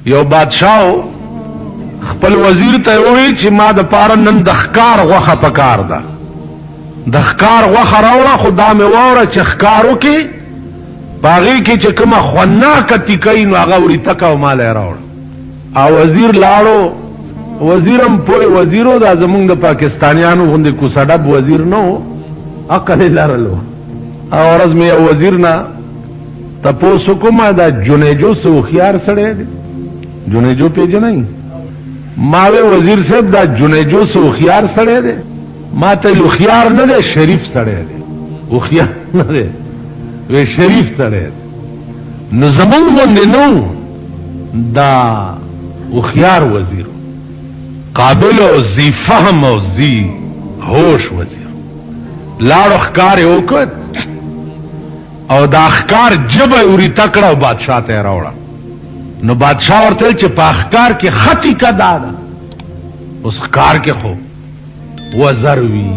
یو بادشاہ خپل وزیر ته وایي چې ما د پاره نن د ښکار غوښه پکار ده، د ښکار غوښه راوړه، خو دا مې واوره چې ښکار وکړي په هغې کې چې کومه خوناکه تیکۍ نو هغه وریتکه او ماله یې راوړه. او وزیر لاړو، وزیر هم پوه وزیر و، دا زمونږ د پاکستانیانو غوندې کوسه ډب وزیر نه و، عقل یې لرلو. او ورځ مې یو وزیر نه تپوس وکړم دا جنیجو څه هوښیار سړی دی؟ جنیجو پېژنئ؟ ما وی وزیر صاحب دا جنیجو څه هوښیار سړی دی؟ ما ته هوښیار نه دی، شریف سړی دی. هوښیار نه دی، وی شریف سړی دی. نو زمونږ غوندې نه و، دا هوښیار وزیر، قابل او ذی فهم او ذی هوش وزیر. لاړو ښکار یې وکړ او دا ښکار جبه وریته کړه او بادشاه ته یې راوړه. نو بادشاہ ورته چې په ښکار کې خطی کا دا ده. اوس ښکار کې خو وزر وي،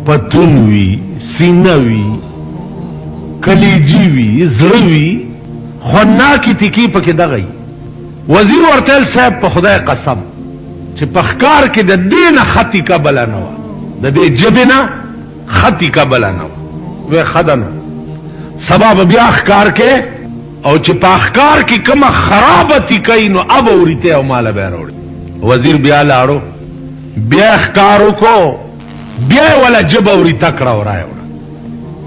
پتون وي، سینه وي، کلیجی وي، زړه وي، خوناکې تیکې پکې دغه وي. وزیر ورته ویل صاحب په خدای قسم چې په ښکار کې د دې نه خطی کا بله نه وه، د دې جبې نه خطی کا بله نه وه. وی ښه ده نو سبا به بیا ښکار کې او چې په ښکار کې کومه خرابه تیکۍ نو اب وریته او ماله به یې راوړي. وزیر بیا لاړو، بیا ښکار وکړو، بیا یې وله جبه وریته کړه او رایې وړه.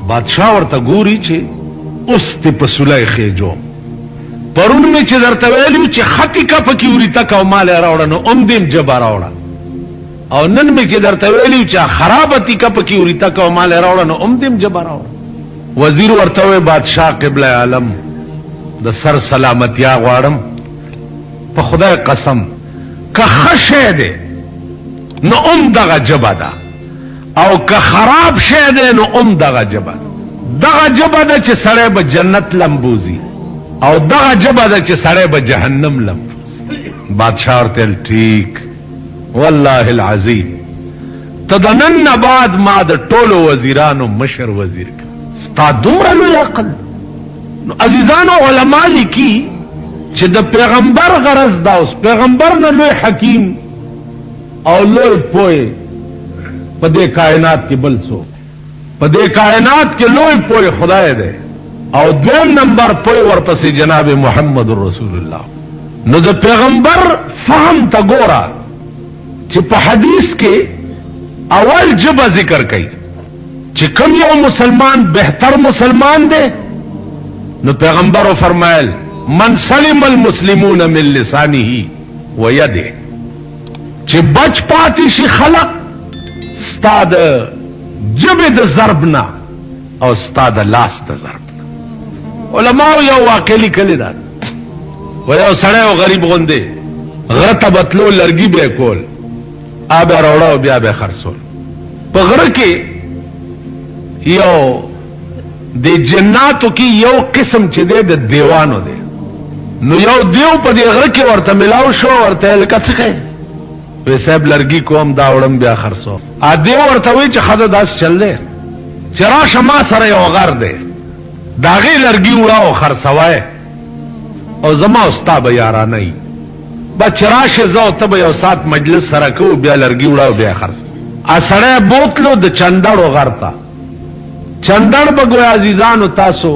بادشاه ورته ګوري چې اوس دې په سولی خېجو، پرون مې چې درته ویلي چې خطي که پکې وریته که او ماله یې راوړه نو ام دې جبه راوړه، او نن مې چې درته ویلي چې خرابه تیکه پکې وریته که او ماله یې راوړه نو ام دې جبه راوړه. وزیر ورته وی بادشاه قبله عالم د سر سلامتیا غواړم، په خدای قسم که ښه شی دی نو ام دغه جبه ده، او که خراب شی دی نو ام دغه جبه ده. دغه جبه ده چې سړی به جنت لمبوزي، او دغه جبه ده چې سړی به جهنم لمبوزي. بادشاه ورته ویل ټیک، والله العظیم ته د نن نه بعد ما د ټولو وزیرانو مشر وزیر کړ، ستا دومره لوی عقل. نو عزیزانو علما لیکي چې د پیغمبر غرض دا اوس پیغمبر نه لوی حکیم او لوی پوه په دې کائنات کې بل څوک، په دې کائنات کې لوی پوه خدای دی، او دویم نمبر پوه ورپسې جناب محمد رسول الله. نو د پیغمبر فهم ته ګوره چې په حدیث کې اول جبه ذکر کوي چې کوم یو مسلمان بهتر مسلمان دی، نو پیغمبرو فرمایل من سلم المسلمون من لسانه و یده، چې بچ پاتې شي خلق ستا د جبې د ضرب نه او ستا د لاس د ضرب نه. علماو یو واقع لیکلې ده، و یو سړی او غریب غوندې غره ته به تلو، لرګي به یې کول، آب یې راوړه او بیا به یې خرڅول. په غره کې یو د جناتو کې یو قسم چې دی د دیوانو دی. نو یو دیو په دې غره کې ورته ملاو شو، ورته یې لکه څه کوې؟ وی صاحب لرګي کوم، دا وړم بیا خرڅو. دیو ورته وایي چې ښه ده داسې چل دی چې راشه ما سره یو غر دی، د هغې لرګي وړه او خرڅوی او زما او ستا به یارانه وي، بس چې راشې زه او ته به یو ساعت مجلس سره کوو، بیا لرګي وړه او بیا خرڅ. سړی بوتلو د چندړو غر ته. چندړ به ګویا عزیزانو تاسو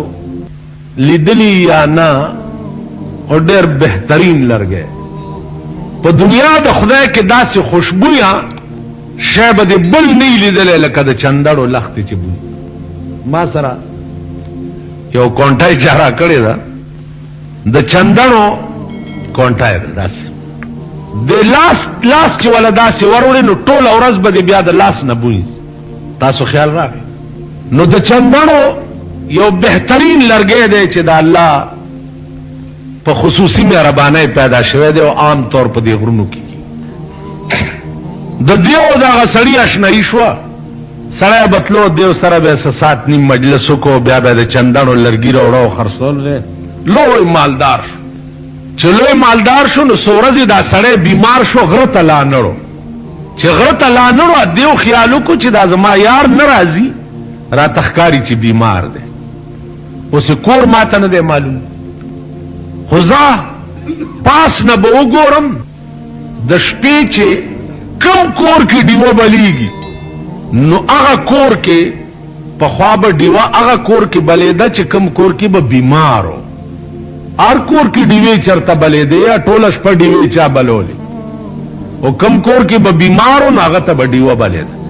لیدلی یا نه، او ډېر بهترین لرګی په دنیا د خدای کې داسې خوشبویه شی به دې بل نه یې لیدلی لکه د چندړو لختې چې بوی. ما سره یو کونټۍ چا را کړې ده، د چندړو کونټۍ ده داسې، د لاس چې وله داسې وروړې نو ټوله ورځ به دې بیا د لاس نه بوی. تاسو خیال راغی؟ نو د چندړو یو بهترین لرګی دی چې د الله په خصوصي مهربانۍ پیدا شوی دی او عام طور په دې غرونو کې د دیو دغه سړي اشنایي شوه. سړی به تلو، دیو سره به څه ساعت نیم مجلس وکړو، بیا به د چندړو لرګي راوړه او خرڅول. لوی مالدار شو. چې لوی مالدار شو نو څو ورځې دا سړی بیمار شو، غره ته لانړو. چې غره ته لانړو دیو خیال وکړو چې دا زما یار نه راځي، را تخکاری چې بیمار دی، اوس کور ماته نه دی معلوم، خو زه پاس نه به وګورم د شپې چې کم کور کې ډیوه بلیږي نو هغه کور کې پخوا به ډیوه هغه کور کې بلیده چې کم کور کې به بیمارو هر کور کې ډیوې چرته بلیده یا ټوله شپه ډیوې چا بلولې او کم کور کې به بیمارو نو هغه ته به ډیوه بلیده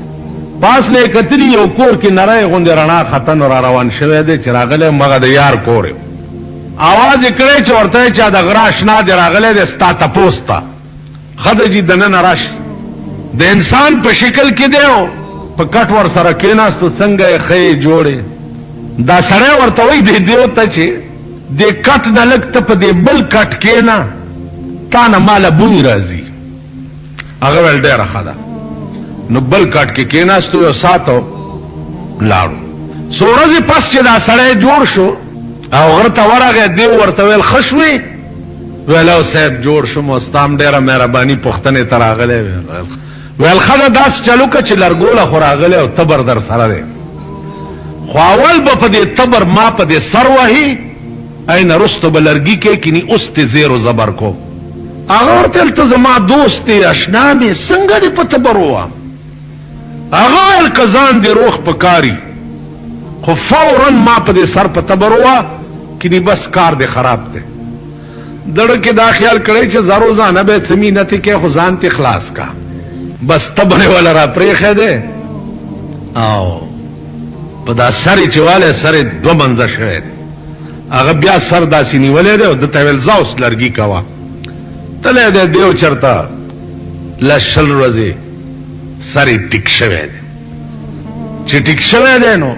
پاس نه کتلی یو کور کې نری غوندې رڼا ختن را روان شوی دی چې راغلی مغه د یار کور یم آواز یې کړی چې ورته چا د غره اشنا دی راغلی دی ستا تپوس ته ښه جي دننه راشي د انسان په شکل کې دی او په کټ ور سره کېناستو څنګه یې ښه جوړې دا سړی ورته وایي دی دیو ته چې دې کټ نه لږ ته په دې بل کټ کېنه تا نه ماله بوی راځي هغه ویل ډېره ښه ده نو بل کټ کې کېناستو یو ساتو لاړو څو ورځې پس چې دا سړی جوړ شو او غره ته ورغی دی ورته ویل ښه شوې ویل او صاحب جوړ شوم او ستا هم ډېره مهرباني پوښتنې ته راغلی ویل ښه ده داسې چلو که چې لرګوله خو راغلی او تبر در سره دی خو اول به په دې تبر ما په دې سر وهي این رستو به لرګي کې کني اوس ته زیر و زبر کو هغه ورته ویل ته زما دوست دی اشنا مې څنګه دې په تبر ووهم هغه ویل که ځان دې روغ پکاري خو فورا ما په دې سر په تبر ووه کني بس کار دې خراب دی دړه کې دا خیال کړی چې زارو ځانه به څه مینتې کې خو ځان ته خلاص کا بس تبرې والا را پرېښی دی او په دا سر یې چې والی سر یې دوه منځه شوی دی هغه بیا سر داسې نیولی دی او ده ته ویل ځه اوس لرګي کوه تلی دی دیو چېرته لس شل ورځې سر یې ټیک شوی دی چې ټیک شوی دی نو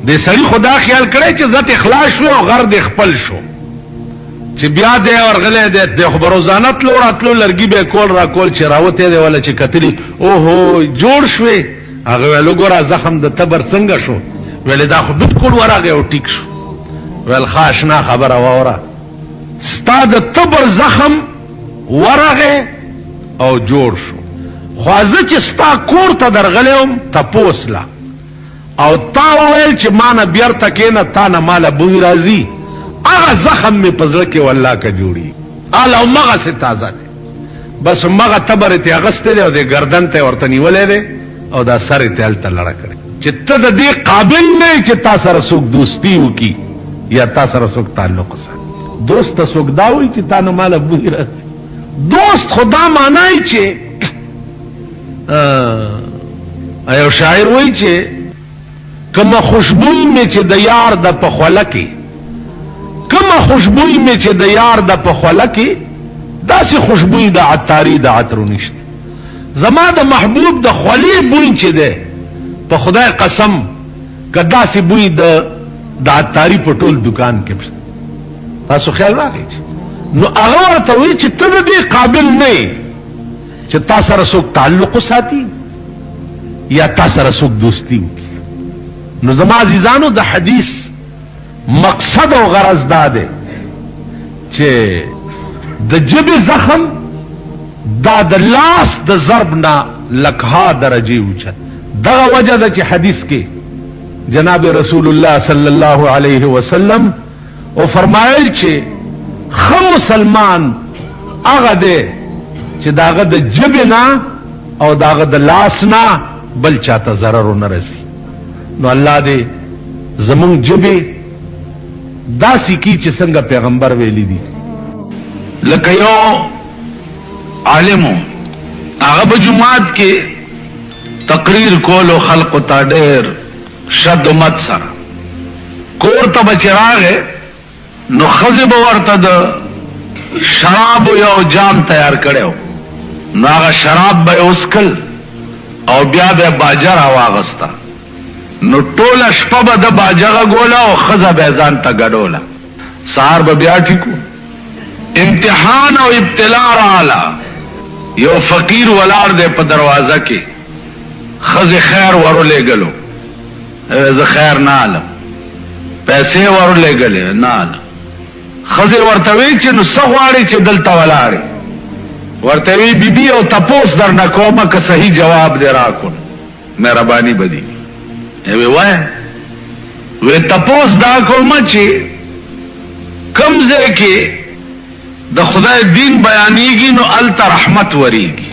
دې سړي خو دا خیال کړی چې زت اخلاص شو او غر دې خپل شو چې بیا دی ورغلی دی خو به روزانه تلو راتلو لرګي به کول را کول چې راوتی دی ولا چې کتلي اوهو جوړ شوې هغه ویل وګوره زخم د تبر څنګه شو ویلې دا خو بالکل ورغی او ټیک شو ویل ښه اشنا خبره واوره ستا د تبر زخم ورغی او جوړ شو خو زه چې ستا کور ته درغلی وم تپوس له او تا وویل چې ما نه بیرته کېنه تا نه ماله بوی راځي هغه زخم مې په زړه کې والله که جوړي هله همغسې تازه دی بس همغه تبر یې ترې اخیستی دی او دې ګردن ته یې ورته نیولی دی او دا سر یې ترې هلته لړه کړی چې ته د دې قابل نه یې چې تا سره څوک دوستي وکړي یا تا سره څوک تعلق وساتي دوست ته څوک دا وایي چې تا نه ماله بوی راځي دوست خو دا معنی چې یو شاعر وایي چې کومه خوشبوی مې چې د یار د په خوله کې کومه خوشبوی مې چې د یار د په خوله کې داسې خوشبوی د عطاري د عطرو نشته زما د محبوب د خولې بوی چې دی په خدای قسم که داسې بوی د عطاري په ټول دکان کې شته تاسو خیال راغی نو هغه ورته وایي چې ته د دې قابل نه یې چې تا سره څوک تعلق وساتي یا تا سره څوک دوستي وکړي نو زما عزیزانو د حدیث مقصد او غرض دا دی چې د ژبې زخم دا د لاس د ضرب نه لکها درجې اوچت دغه وجه ده چې حدیث کې جناب رسول الله صلی الله علیه وسلم او فرمایل چې ښه مسلمان هغه دی چې داغه د ژبې نه او داغه د لاس نه بل چاته ضرر ونه رسي نو الله دې زمونږ ژبې داسې کی چې څنګه پیغمبر ویلی دي لکه یو عالمو هغه په جماعت کې تقریر کولو خلقو ته ډېر شد و مد سره کور ته به چې راغې نو ښځې به ورته د شرابو یو جام تیار کړی و نو هغه شراب به یې وڅکل او بیا به یې باجه راواغسته نو ټوله شپه به د باجه غږوله او ښځه به یې ځان ته ګډوله سهار به بیا ټیکو امتحان او ابتلا رااله یو فقیر ولاړ دی په دروازه کې ښځې خیر ورولېږلو زه خیر نه علم پیسې ورولېږلې نه علم ښځې ورته وی چې نو څه غواړې چې دلته ولاړې ورته وی بیبي او تپوس در نه کومه که صحیح جواب دې راکړو مهرباني به دي وی وایه وی تپوس دا کومه چې کوم ځای کې د خدای دین بیانیږي نو الته رحمت وریږي.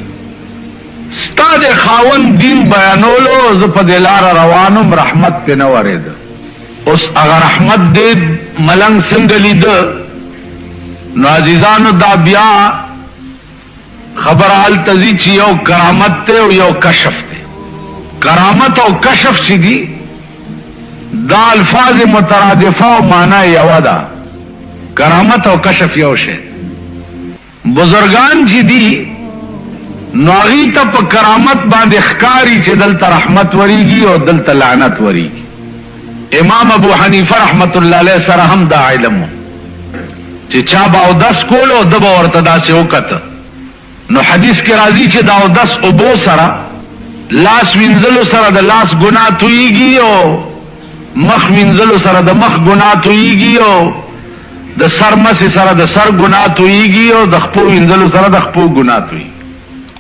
ستا د خاون دین بیانولو زه په دې لاره روانم، رحمت پې نه ورېده. اوس هغه رحمت دې ملنګ څنګه لیده؟ نو عزیزانو دا بیا خبر هلته ځي چې یو کرامت دی او یو کشف دی. کرامت او کشف چې دي دا الفاظ مترادفه او معنی یوه ده. کرامت او کشف یو شی. بزرگان چې دي نو هغوی ته په کرامت باندې ښکاري چې دلته رحمت وریږي او دلته لعنت وریږي. امام ابو حنیفه رحمت الله علیه سره هم دا علم و چې چا به اودس کولو ده به ورته داسې وکته. نو حدیث کې راځي چې د اودس اوبو سره لاس وینځلو سره د لاس ګناه تویږي او مخ وینځلو سره د مخ ګناه تویږي او د سر مسې سره د سر ګناه تویږي او د خپو وینځلو سره د خپو ګناه تویږي.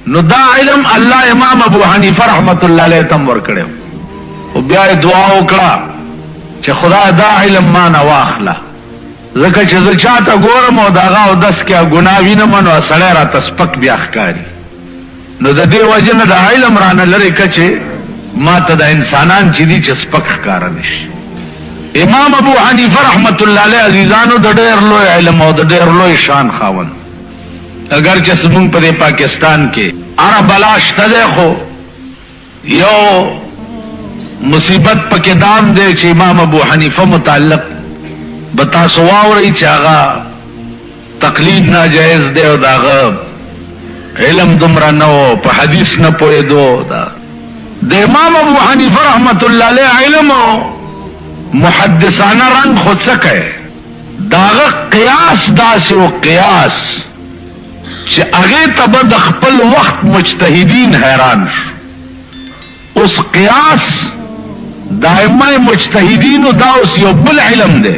نو دا علم الله امام ابو حنیفه رحمت الله علیه تم ورکړو او بیا دعا وکړه چې خدای دا علم ما نه واخله، ځکه چې زه چاته ګورم او د هغه اودس کې ګناه وینم نو سړی راته سپک بیا ښکاري. نو د دې وجې نه د علم رانه لرې که چې ما ته د انسانان چې دي چې سپک ښکاره نه شي. امام ابو حنیفه رحمت الله علیه عزیزانو د ډېر لوی علم او د ډېر لوی شان خاوند. اگر چې زمونږ په دې پاکستان کې اره بلا شته دی خو یو مصیبت پکې دام دی چې امام ابو حنیفه متعلق به تاسو واورئ چې هغه تقلید ناجایز دی او د هغه علم دومره نه و، په حدیث نه پوهېدو. د امام ابو حنیفه رحمت الله علیه علم او محدثانه رنگ خود څه کوي؟ د هغه قیاس داسې و قیاس چې هغې ته به د خپل وخت مجتهدین حیران شو. اوس قیاس د ائمه مجتهدینو دا اوس یو بل علم دی.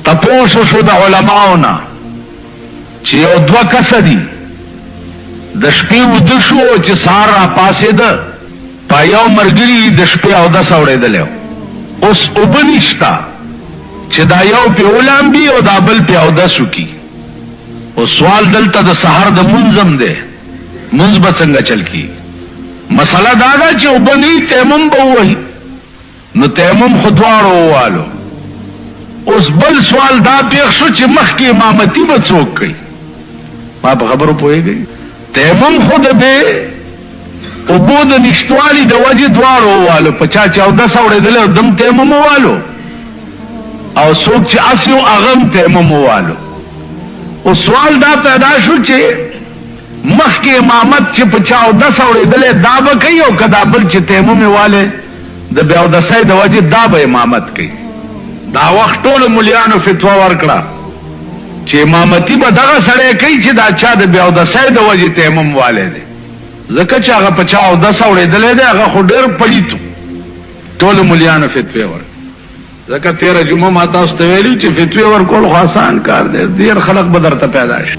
تپوس شو د علماو نه چې یو دوه کسه دي د شپې وده شو چې سهار را پاڅېده، په یو ملګري د شپې اودس اورېدلی و. اوس اوبه نشته چې دا یو پې ولامبي او دا بل پې اودس وکړي. او سوال دلته د سحر د منځم دی، منځ به څنګه چل کی؟ مسله دا ده چې اوبه نه تیمم به ووهي. نو تیمم خو دواړو ووالو. اوس بل سوال دا پیښ شو چې مخکې امامتي به څوک کوي؟ ما په خبرو پوهېږئ؟ تیمم خو د دې اوبو د نشتوالي د وجې دواړو ووالو. په چا چې اودس اورېدلی او دم تیمم ووالو، او څوک چې اس یو هغه هم تیمم ووالو. او سوال دا پیدا شو چې مخکې امامت چې په چا اودس اورېدلی دا به کوي او که دا بل چې تیمم یې والی د بې اودسۍ د وجې دا به امامت کوي. دا وخت ټولو ملیانو فتوا ورکړه چې امامتي به دغه سړی کوي چې دا چا د بې اودسۍ د وجې تیمم والی دی، ځکه چې هغه په چا اودس اورېدلی دی هغه خو ډېر پلیت و. ټولو ملیانو فتوې ورکړه. ځکه تیره جمعه ما تاسو ته ویلي چې فتوې ورکول خو آسان کار دی، ډېر خلق به درته پیدا شي.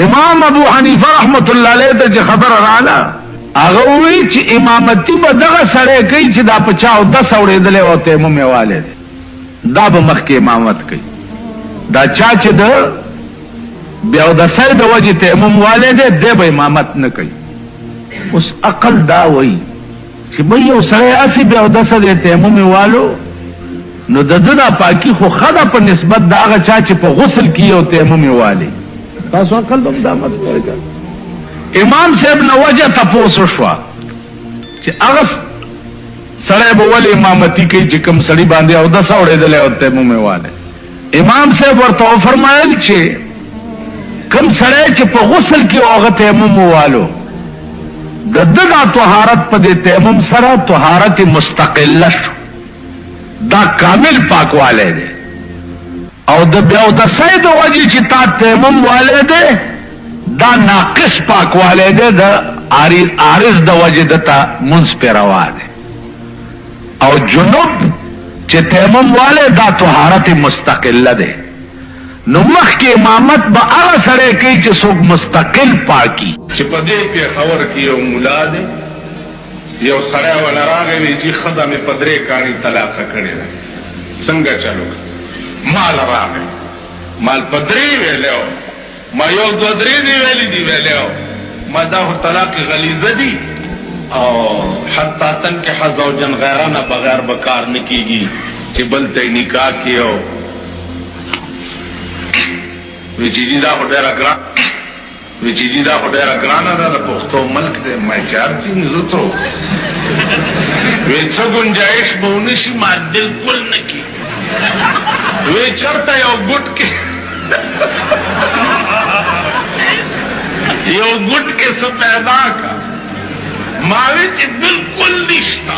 امام ابو حنیفه رحمت الله علیه ته چې خبره راغله هغه ووایي چې امامتي به دغه سړی کوي چې دا په چا اودس اورېدلی او تیمم یې والی دی، دا به مخکې امامت کوي. دا چا چې د بې اودسۍ د وجې تیمم والی دی دی به امامت نه کوي. اوس عقل دا وایي چې بھئی یو سړی هسې بې اودسه دی تیمم یې والو، نو د ده دا پاکي خو ښه ده په نسبت د هغه چا چې په غسل کې یو تیمم یې والي. تاسو عقل به هم دا مت کوئ. امام صاحب نه وجه تپوس وشوه چې هغه سړی به ولې امامتي کوي چې کوم سړي باندې اودس اورېدلی او تیمم یې والی. امام صاحب ورته وفرمایل چې کوم سړی چې په غسل کې هغه تیمم والو د ده دا طهارت په دې تیمم سره طهارت مستقله شو، دا کامل پاکوالی دی. او د بې اودسۍ د وجې چې تا تیمم والی دی دا ناقص پاکوالی دی، د عارض د وجې دته منځ پې روا دی. او جنوب چې تیمم والی دا طهارت مستقله دی. نو مخکې امامت به هغه سړی کوي چې څوک مستقل پاکي. چې په دې پېښور کې یو ملا دی، یو سړی وله راغی وی چې ښځه مې په 3 کاڼي طلاقه کړې ده، څنګه چلو؟ مال راغی، مال په 3 ویلی و، ما یو دو درې دی ویلي دي ویلی ما دا خو طلاق غلیظه دي او حتی تنکح زوجا غیره نه بغیر به کار نه کېږي چې بل ته یې نکاح کړي او وی چې جي دا خو ډېره ګرانه ده د پښتو ملک دی ما چې هر څه زه څه وی څه ګنجایش به ونه شي ما بلکل نه کېږي وی چېرته یو ګوټ کې یو ګوټ کې څه پیدا کا ما وی چې بلکل نشته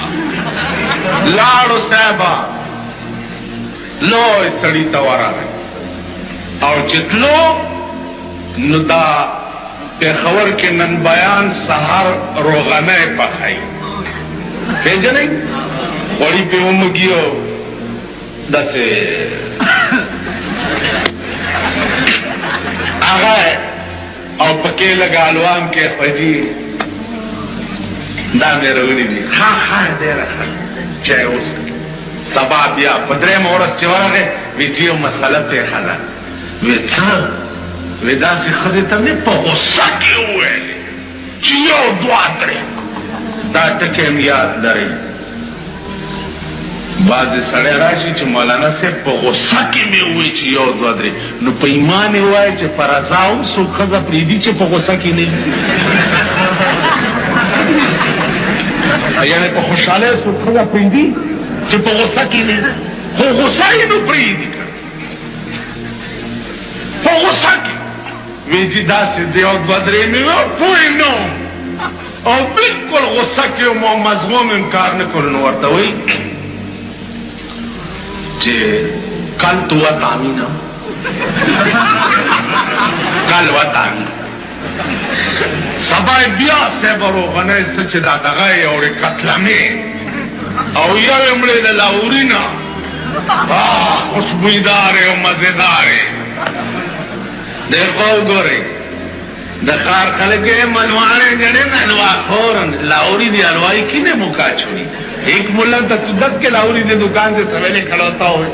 لاړو صاحبه لوی سړي ته ورغی او چې تلو نو دا پېښور کې نن بیان سهار روغنۍ پخوي پېژنئ غوړي پې ومږي او داسې هغه او پکې لږ الوام کې خوځي دا مې راغلي دي ها ډېره ښه چای وڅښه سبا بیا په درېیمه ورځ چې ورغی وی چې یو مسله پېښه ده وی څه وی داسې ښځې ته مې په غوسه کې وویلې چې یو دوه درې دا ټکي مې یاد لرئ بعضې سړی راشي چې مولانا صاحب په غوسه کې مې ووایي چې یو دوه درې نو په ایمان یې ووایي چې په رضا هم څوک ښځه پرېږدي چې په غوسه کې نه یعنې په خوشحالۍ څوک ښځه پرېږدي چې په غوسه کې نه خو غوسه یې نو پرېږدي په غوسه کې وی چې داسې دی یو دوه درې مې وویل پوه نه او بلکل غوسه کې وم او مضموم یم کار نه کړو نو ورته وایي چې کل تو وطامی نا کل وطامی سبا بیا صاحب روغنۍ څه چې دا دغه یې اورې کتلمې او یو یې مړې د لاهوري نه خوشبویدارې او مزېدارې دیکھو وګورئ د ښار خلک یې ملواڼې جړې نه حلواخور لاهوري دی حلوائی کینه موقع چھوڑی ایک ملا تدت کے لاہوری دے دکان سے سویلے کھڑوتا ہوئے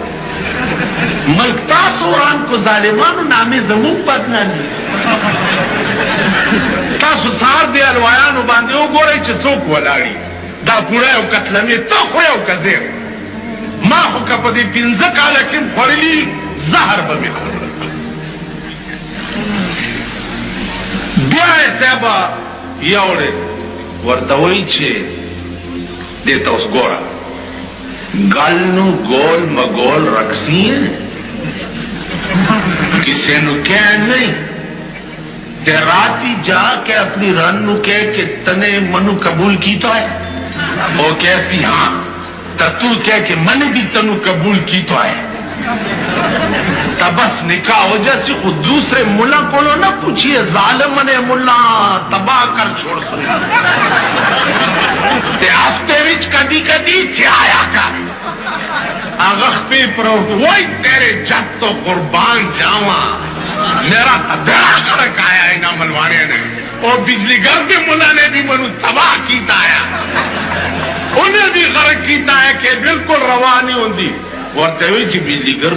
ملک تاسو وران کو ظالمانو نامے زمون بدنامي تاسو سار دی الوایانو باندې وګورئ چې څوک ولاړي دا پوره یو کتلمې ته خو یو کزیر ما خو که په دې 15 کاله کې خوړلي زهر به مې خوړل بیا یې صاحبه یوړې ورته وایي چې دیتا اس گورا گل نو گول مگول رکھسی ہے کسی نو کہہ نہیں تے راتی جا کے اپنی رن نو کہہ کہ تنے منو قبول کی تو ہے وہ کہتی ہاں تو کہہ کہ من بھی تنو قبول کی تو ہے تبس نکاح ہو جیسی خود دوسرے ملا کو نہ پوچھئے ظالم نے ملا تباہ کر چھوڑ تے ہفتے وچ کدی کدی آیا کر اغخ پہ پروت وہی تیرے جگ تو قربان جاواں میرا دڑا کڑک آیا انہاں ملوانے نے اور بجلی گھر کے ملا نے بھی منو تباہ کیتا آیا انہیں بھی غرق کیتا ہے کہ بالکل روا نہیں ہوندی ورتے ہوئی جی بجلی گھر